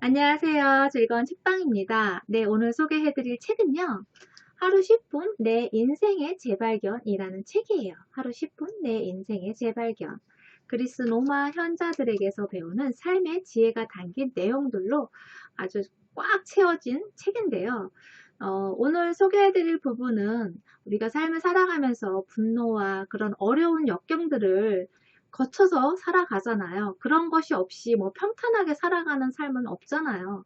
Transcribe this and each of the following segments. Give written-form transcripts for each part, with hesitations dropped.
안녕하세요. 즐거운 책방입니다. 네, 오늘 소개해드릴 책은요. 하루 10분 내 인생의 재발견이라는 책이에요. 하루 10분 내 인생의 재발견. 그리스 로마 현자들에게서 배우는 삶의 지혜가 담긴 내용들로 아주 꽉 채워진 책인데요. 오늘 소개해드릴 부분은 우리가 삶을 살아가면서 분노와 그런 어려운 역경들을 거쳐서 살아가잖아요. 그런 것이 없이 뭐 평탄하게 살아가는 삶은 없잖아요.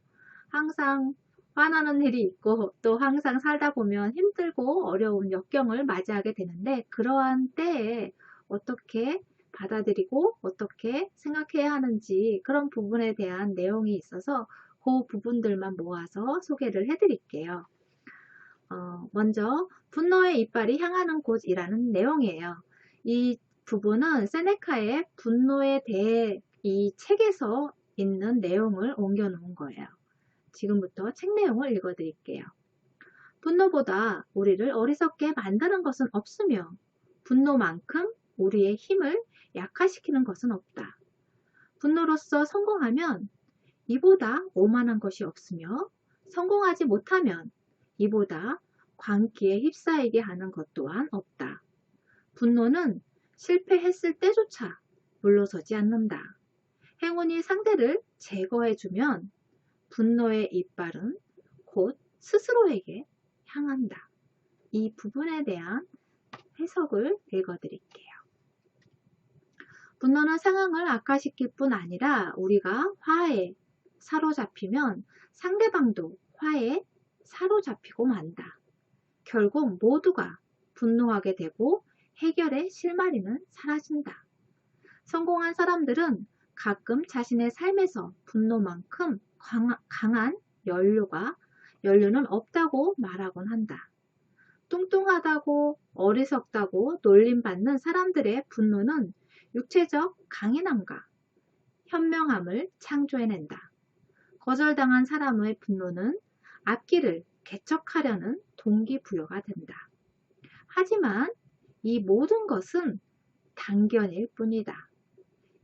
항상 화나는 일이 있고 또 항상 살다 보면 힘들고 어려운 역경을 맞이하게 되는데 그러한 때에 어떻게 받아들이고 어떻게 생각해야 하는지 그런 부분에 대한 내용이 있어서 그 부분들만 모아서 소개를 해드릴게요. 먼저 분노의 이빨이 향하는 곳이라는 내용이에요. 이 부분은 세네카의 분노에 대해 이 책에서 있는 내용을 옮겨 놓은 거예요. 지금부터 책 내용을 읽어 드릴게요. 분노보다 우리를 어리석게 만드는 것은 없으며 분노만큼 우리의 힘을 약화시키는 것은 없다. 분노로서 성공하면 이보다 오만한 것이 없으며 성공하지 못하면 이보다 광기에 휩싸이게 하는 것 또한 없다. 분노는 실패했을 때조차 물러서지 않는다. 행운이 상대를 제거해주면 분노의 이빨은 곧 스스로에게 향한다. 이 부분에 대한 해석을 읽어드릴게요. 분노는 상황을 악화시킬 뿐 아니라 우리가 화에 사로잡히면 상대방도 화에 사로잡히고 만다. 결국 모두가 분노하게 되고 해결의 실마리는 사라진다. 성공한 사람들은 가끔 자신의 삶에서 분노만큼 강한 연료는 없다고 말하곤 한다. 뚱뚱하다고 어리석다고 놀림받는 사람들의 분노는 육체적 강인함과 현명함을 창조해낸다. 거절당한 사람의 분노는 앞길을 개척하려는 동기부여가 된다. 하지만 이 모든 것은 단견일 뿐이다.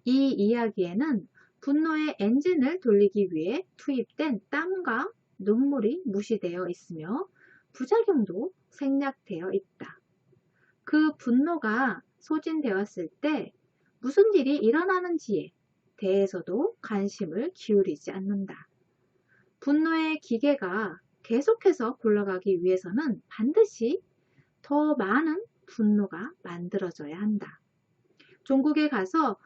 이 이야기에는 분노의 엔진을 돌리기 위해 투입된 땀과 눈물이 무시되어 있으며 부작용도 생략되어 있다. 그 분노가 소진되었을 때 무슨 일이 일어나는지에 대해서도 관심을 기울이지 않는다. 분노의 기계가 계속해서 굴러가기 위해서는 반드시 더 많은 분노가 만들어져야 한다. 종국에 가서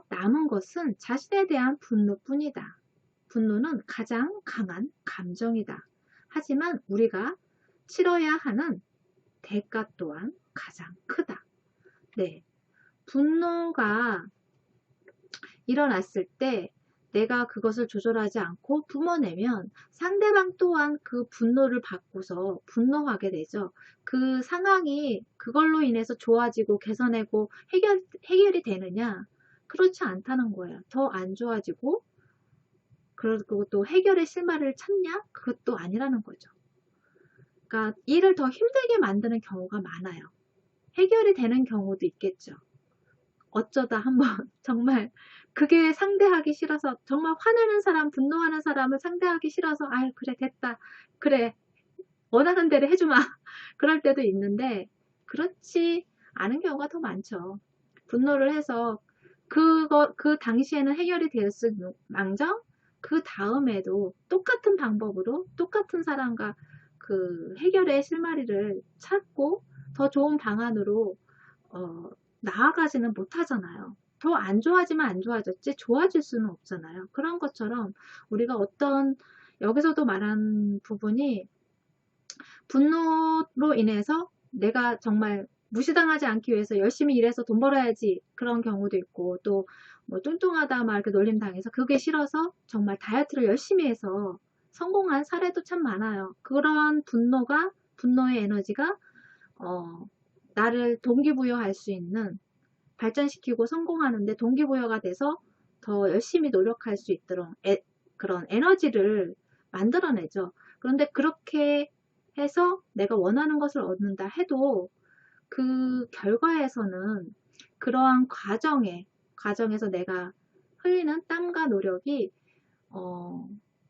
남은 것은 자신에 대한 분노뿐이다. 분노는 가장 강한 감정이다. 하지만 우리가 치러야 하는 대가 또한 가장 크다. 네, 분노가 일어났을 때 내가 그것을 조절하지 않고 뿜어내면 상대방 또한 그 분노를 받고서 분노하게 되죠. 그 상황이 그걸로 인해서 좋아지고 개선되고 해결이 되느냐? 그렇지 않다는 거예요. 더 안 좋아지고 그리고 또 해결의 실마리를 찾냐? 그것도 아니라는 거죠. 그러니까 일을 더 힘들게 만드는 경우가 많아요. 해결이 되는 경우도 있겠죠. 어쩌다 한번 정말 그게 상대하기 싫어서 정말 화내는 사람, 분노하는 사람을 상대하기 싫어서 아유 그래 됐다. 그래 원하는 대로 해주마. 그럴 때도 있는데 그렇지 않은 경우가 더 많죠. 분노를 해서 그 당시에는 해결이 되었을 망정 그 다음에도 똑같은 방법으로 똑같은 사람과 그 해결의 실마리를 찾고 더 좋은 방안으로 나아가지는 못하잖아요. 더 안 좋아지면 안 좋아졌지 좋아질 수는 없잖아요. 그런 것처럼 우리가 여기서도 말한 부분이 분노로 인해서 내가 정말 무시당하지 않기 위해서 열심히 일해서 돈 벌어야지 그런 경우도 있고 또 뭐 뚱뚱하다 막 이렇게 놀림 당해서 그게 싫어서 정말 다이어트를 열심히 해서 성공한 사례도 참 많아요. 그런 분노의 에너지가 나를 동기부여할 수 있는 발전시키고 성공하는데 동기부여가 돼서 더 열심히 노력할 수 있도록 그런 에너지를 만들어내죠. 그런데 그렇게 해서 내가 원하는 것을 얻는다 해도 그 결과에서는 그러한 과정에서 내가 흘리는 땀과 노력이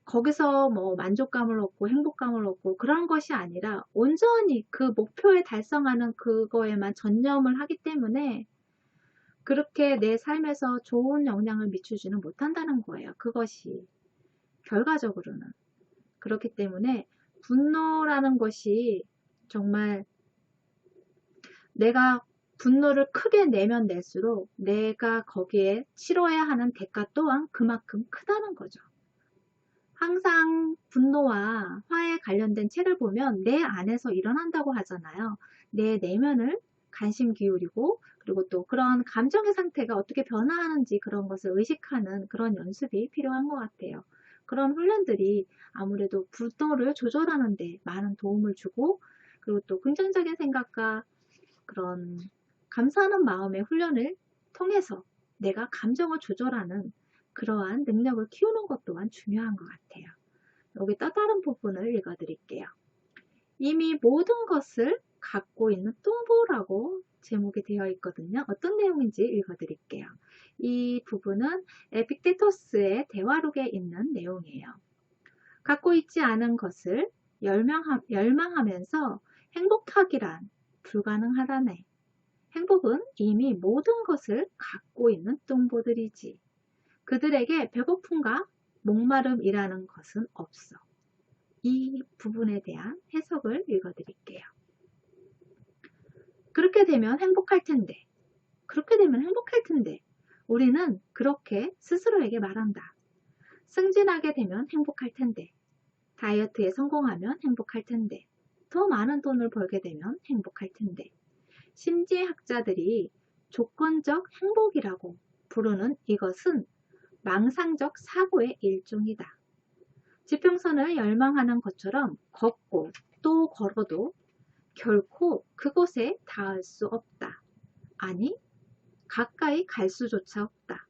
거기서 뭐 만족감을 얻고 행복감을 얻고 그런 것이 아니라 온전히 그 목표에 달성하는 그거에만 전념을 하기 때문에 그렇게 내 삶에서 좋은 영향을 미치지는 못한다는 거예요. 그것이 결과적으로는. 그렇기 때문에 분노라는 것이 정말 내가 분노를 크게 내면 낼수록 내가 거기에 치러야 하는 대가 또한 그만큼 크다는 거죠. 항상 분노와 화에 관련된 책을 보면 내 안에서 일어난다고 하잖아요. 내 내면을 관심 기울이고 그리고 또 그런 감정의 상태가 어떻게 변화하는지 그런 것을 의식하는 그런 연습이 필요한 것 같아요. 그런 훈련들이 아무래도 분노를 조절하는 데 많은 도움을 주고 그리고 또 긍정적인 생각과 그런 감사하는 마음의 훈련을 통해서 내가 감정을 조절하는 그러한 능력을 키우는 것 또한 중요한 것 같아요. 여기 또 다른 부분을 읽어드릴게요. 이미 모든 것을 갖고 있는 뚱보라고 제목이 되어 있거든요. 어떤 내용인지 읽어드릴게요. 이 부분은 에픽테토스의 대화록에 있는 내용이에요. 갖고 있지 않은 것을 열망하면서 행복하기란 불가능하다네. 행복은 이미 모든 것을 갖고 있는 뚱보들이지. 그들에게 배고픔과 목마름이라는 것은 없어. 이 부분에 대한 해석을 읽어드릴게요. 그렇게 되면 행복할 텐데, 그렇게 되면 행복할 텐데, 우리는 그렇게 스스로에게 말한다. 승진하게 되면 행복할 텐데, 다이어트에 성공하면 행복할 텐데, 더 많은 돈을 벌게 되면 행복할 텐데, 심리학자들이 조건적 행복이라고 부르는 이것은 망상적 사고의 일종이다. 지평선을 열망하는 것처럼 걷고 또 걸어도 결코 그곳에 닿을 수 없다. 아니, 가까이 갈 수조차 없다.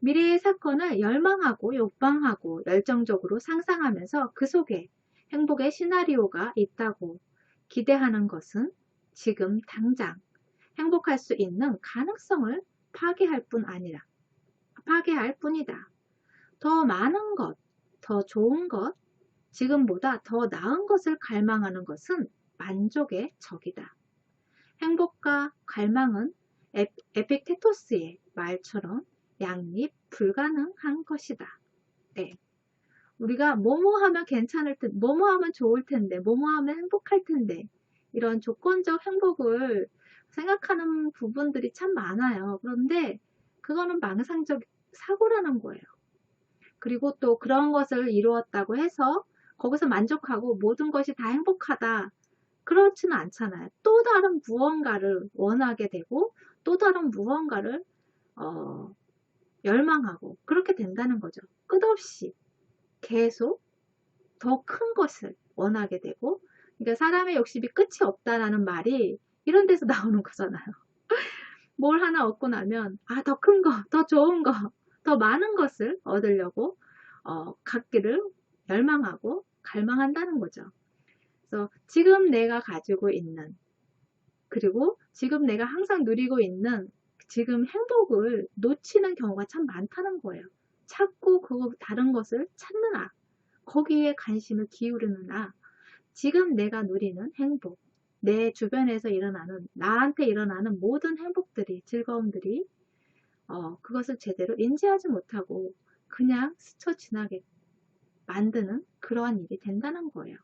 미래의 사건을 열망하고 욕망하고 열정적으로 상상하면서 그 속에 행복의 시나리오가 있다고 기대하는 것은 지금 당장 행복할 수 있는 가능성을 파괴할 뿐이다. 더 많은 것, 더 좋은 것, 지금보다 더 나은 것을 갈망하는 것은 만족의 적이다. 행복과 갈망은 에픽테토스의 말처럼 양립 불가능한 것이다. 네. 우리가 뭐뭐 하면 괜찮을 텐데, 뭐뭐 하면 좋을 텐데, 뭐뭐 하면 행복할 텐데, 이런 조건적 행복을 생각하는 부분들이 참 많아요. 그런데 그거는 망상적 사고라는 거예요. 그리고 또 그런 것을 이루었다고 해서 거기서 만족하고 모든 것이 다 행복하다. 그렇지는 않잖아요. 또 다른 무언가를 원하게 되고 또 다른 무언가를 열망하고 그렇게 된다는 거죠. 끝없이 계속 더 큰 것을 원하게 되고 그러니까 사람의 욕심이 끝이 없다라는 말이 이런 데서 나오는 거잖아요. 뭘 하나 얻고 나면 더 큰 거, 더 좋은 거, 더 많은 것을 얻으려고 갖기를 열망하고 갈망한다는 거죠. 그래서 지금 내가 가지고 있는 그리고 지금 내가 항상 누리고 있는 지금 행복을 놓치는 경우가 참 많다는 거예요. 자꾸 그거 다른 것을 찾느라 거기에 관심을 기울이느라 지금 내가 누리는 행복 내 주변에서 일어나는 나한테 일어나는 모든 행복들이 즐거움들이 그것을 제대로 인지하지 못하고 그냥 스쳐 지나게 만드는 그러한 일이 된다는 거예요.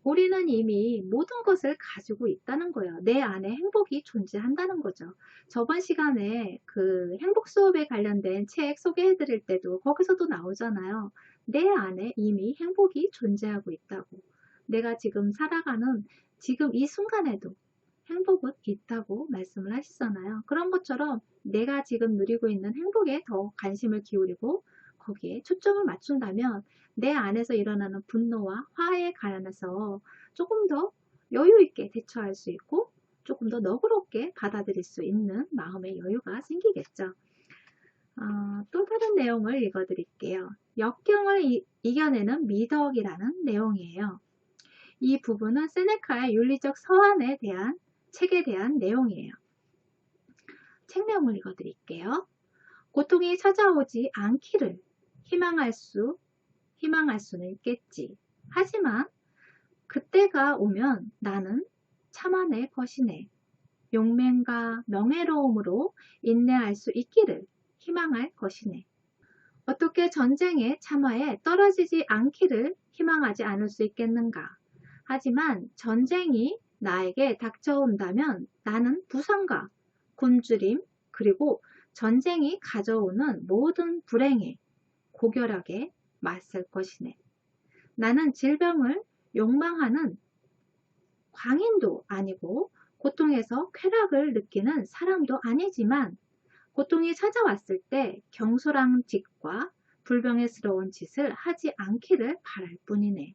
우리는 이미 모든 것을 가지고 있다는 거예요. 내 안에 행복이 존재한다는 거죠. 저번 시간에 그 행복 수업에 관련된 책 소개해 드릴 때도 거기서도 나오잖아요. 내 안에 이미 행복이 존재하고 있다고. 내가 지금 살아가는 지금 이 순간에도 행복은 있다고 말씀을 하시잖아요. 그런 것처럼 내가 지금 누리고 있는 행복에 더 관심을 기울이고 거기에 초점을 맞춘다면 내 안에서 일어나는 분노와 화에 관해서 조금 더 여유 있게 대처할 수 있고 조금 더 너그럽게 받아들일 수 있는 마음의 여유가 생기겠죠. 또 다른 내용을 읽어드릴게요. 역경을 이겨내는 미덕이라는 내용이에요. 이 부분은 세네카의 윤리적 서한에 대한 책에 대한 내용이에요. 책 내용을 읽어드릴게요. 고통이 찾아오지 않기를 희망할 수는 있겠지. 하지만 그때가 오면 나는 참아낼 것이네. 용맹과 명예로움으로 인내할 수 있기를 희망할 것이네. 어떻게 전쟁의 참화에 떨어지지 않기를 희망하지 않을 수 있겠는가? 하지만 전쟁이 나에게 닥쳐온다면 나는 부상과 굶주림 그리고 전쟁이 가져오는 모든 불행에 고결하게 맞설 것이네. 나는 질병을 욕망하는 광인도 아니고 고통에서 쾌락을 느끼는 사람도 아니지만 고통이 찾아왔을 때 경솔한 짓과 불명예스러운 짓을 하지 않기를 바랄 뿐이네.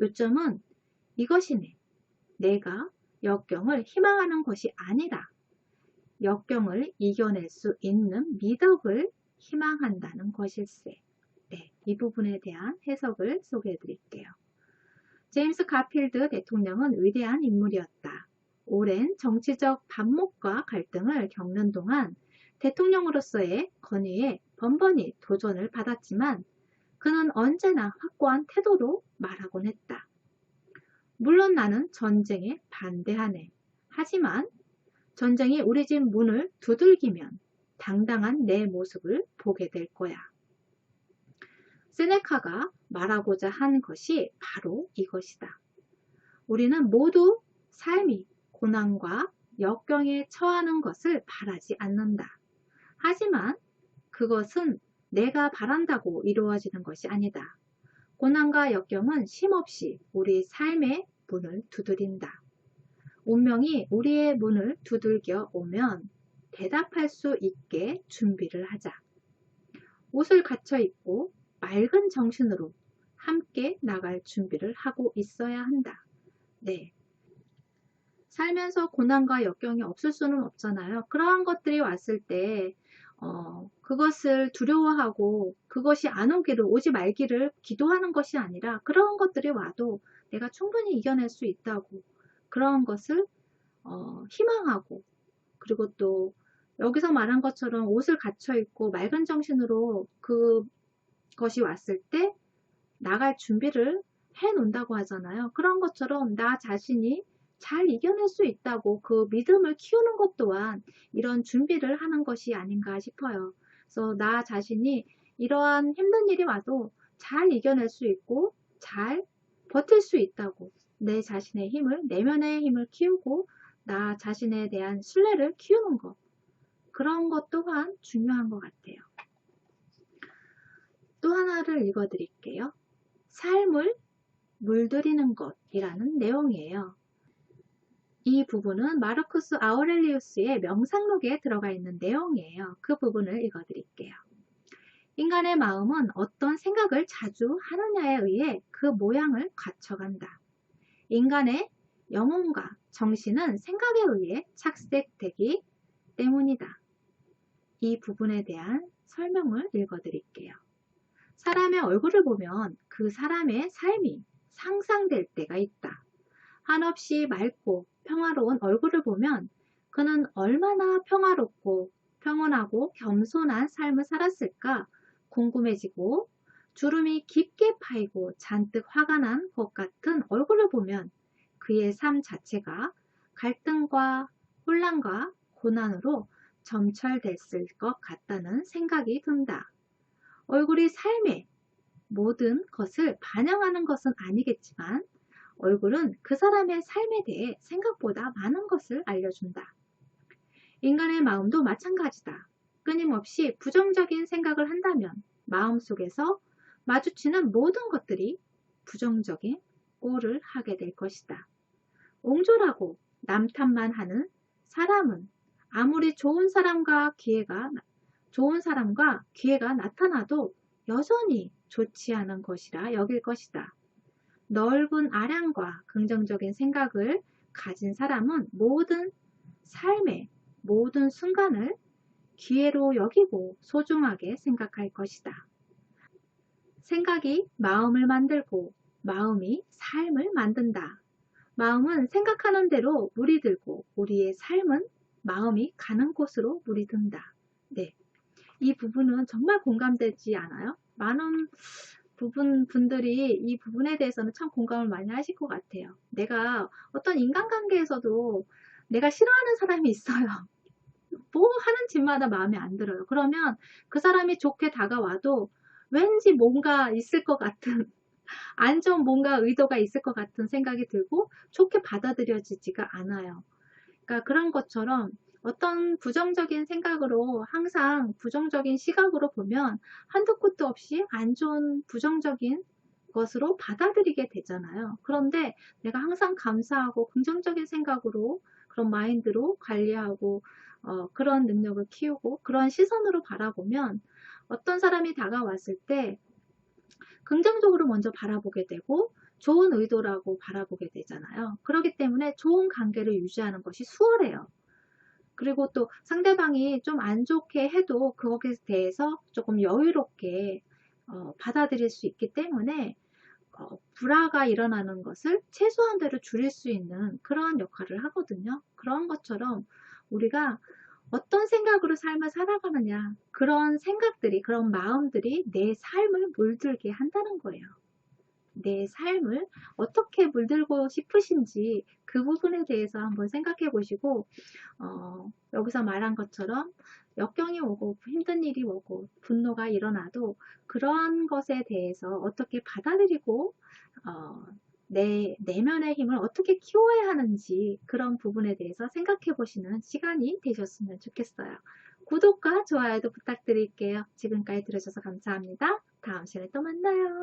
요점은 이것이네. 내가 역경을 희망하는 것이 아니라 역경을 이겨낼 수 있는 미덕을 희망한다는 것일세. 네, 이 부분에 대한 해석을 소개해 드릴게요. 제임스 가필드 대통령은 위대한 인물이었다. 오랜 정치적 반목과 갈등을 겪는 동안 대통령으로서의 권위에 번번이 도전을 받았지만 그는 언제나 확고한 태도로 말하곤 했다. 물론 나는 전쟁에 반대하네. 하지만 전쟁이 우리 집 문을 두들기면 당당한 내 모습을 보게 될 거야. 세네카가 말하고자 한 것이 바로 이것이다. 우리는 모두 삶이 고난과 역경에 처하는 것을 바라지 않는다. 하지만 그것은 내가 바란다고 이루어지는 것이 아니다. 고난과 역경은 쉼없이 우리 삶의 문을 두드린다. 운명이 우리의 문을 두들겨 오면 대답할 수 있게 준비를 하자. 옷을 갖춰 입고 맑은 정신으로 함께 나갈 준비를 하고 있어야 한다. 네. 살면서 고난과 역경이 없을 수는 없잖아요. 그러한 것들이 왔을 때 그것을 두려워하고 그것이 안 오기를 오지 말기를 기도하는 것이 아니라 그런 것들이 와도 내가 충분히 이겨낼 수 있다고 그런 것을 희망하고 그리고 또 여기서 말한 것처럼 옷을 갖춰 입고 맑은 정신으로 그것이 왔을 때 나갈 준비를 해 놓는다고 하잖아요. 그런 것처럼 나 자신이 잘 이겨낼 수 있다고 그 믿음을 키우는 것 또한 이런 준비를 하는 것이 아닌가 싶어요. 그래서 나 자신이 이러한 힘든 일이 와도 잘 이겨낼 수 있고 잘 버틸 수 있다고 내 자신의 힘을, 내면의 힘을 키우고 나 자신에 대한 신뢰를 키우는 것. 그런 것 또한 중요한 것 같아요. 또 하나를 읽어드릴게요. 삶을 물들이는 것이라는 내용이에요. 이 부분은 마르쿠스 아우렐리우스의 명상록에 들어가 있는 내용이에요. 그 부분을 읽어드릴게요. 인간의 마음은 어떤 생각을 자주 하느냐에 의해 그 모양을 갖춰간다. 인간의 영혼과 정신은 생각에 의해 착색되기 때문이다. 이 부분에 대한 설명을 읽어드릴게요. 사람의 얼굴을 보면 그 사람의 삶이 상상될 때가 있다. 한없이 맑고 평화로운 얼굴을 보면 그는 얼마나 평화롭고 평온하고 겸손한 삶을 살았을까 궁금해지고 주름이 깊게 파이고 잔뜩 화가 난 것 같은 얼굴을 보면 그의 삶 자체가 갈등과 혼란과 고난으로 점철됐을 것 같다는 생각이 든다. 얼굴이 삶의 모든 것을 반영하는 것은 아니겠지만 얼굴은 그 사람의 삶에 대해 생각보다 많은 것을 알려준다. 인간의 마음도 마찬가지다. 끊임없이 부정적인 생각을 한다면 마음속에서 마주치는 모든 것들이 부정적인 꼴을 하게 될 것이다. 옹졸하고 남탓만 하는 사람은 아무리 좋은 사람과 기회가 나타나도 여전히 좋지 않은 것이라 여길 것이다. 넓은 아량과 긍정적인 생각을 가진 사람은 모든 삶의 모든 순간을 기회로 여기고 소중하게 생각할 것이다. 생각이 마음을 만들고 마음이 삶을 만든다. 마음은 생각하는 대로 물이 들고 우리의 삶은 마음이 가는 곳으로 물이 든다. 네. 이 부분은 정말 공감되지 않아요? 많은 분들이 이 부분에 대해서는 참 공감을 많이 하실 것 같아요. 내가 어떤 인간관계에서도 내가 싫어하는 사람이 있어요. 뭐 하는 짓마다 마음에 안 들어요. 그러면 그 사람이 좋게 다가와도 왠지 뭔가 있을 것 같은 안 좋은 뭔가 의도가 있을 것 같은 생각이 들고 좋게 받아들여지지가 않아요. 그러니까 그런 것처럼 어떤 부정적인 생각으로 항상 부정적인 시각으로 보면 한도 끝도 없이 안 좋은 부정적인 것으로 받아들이게 되잖아요. 그런데 내가 항상 감사하고 긍정적인 생각으로 그런 마인드로 관리하고 그런 능력을 키우고 그런 시선으로 바라보면 어떤 사람이 다가왔을 때 긍정적으로 먼저 바라보게 되고 좋은 의도라고 바라보게 되잖아요. 그렇기 때문에 좋은 관계를 유지하는 것이 수월해요. 그리고 또 상대방이 좀 안 좋게 해도 그것에 대해서 조금 여유롭게 받아들일 수 있기 때문에 불화가 일어나는 것을 최소한대로 줄일 수 있는 그러한 역할을 하거든요. 그런 것처럼 우리가 어떤 생각으로 삶을 살아가느냐 그런 생각들이 그런 마음들이 내 삶을 물들게 한다는 거예요. 내 삶을 어떻게 물들고 싶으신지 그 부분에 대해서 한번 생각해 보시고 여기서 말한 것처럼 역경이 오고 힘든 일이 오고 분노가 일어나도 그러한 것에 대해서 어떻게 받아들이고 내 내면의 힘을 어떻게 키워야 하는지 그런 부분에 대해서 생각해 보시는 시간이 되셨으면 좋겠어요. 구독과 좋아요도 부탁드릴게요. 지금까지 들으셔서 감사합니다. 다음 시간에 또 만나요.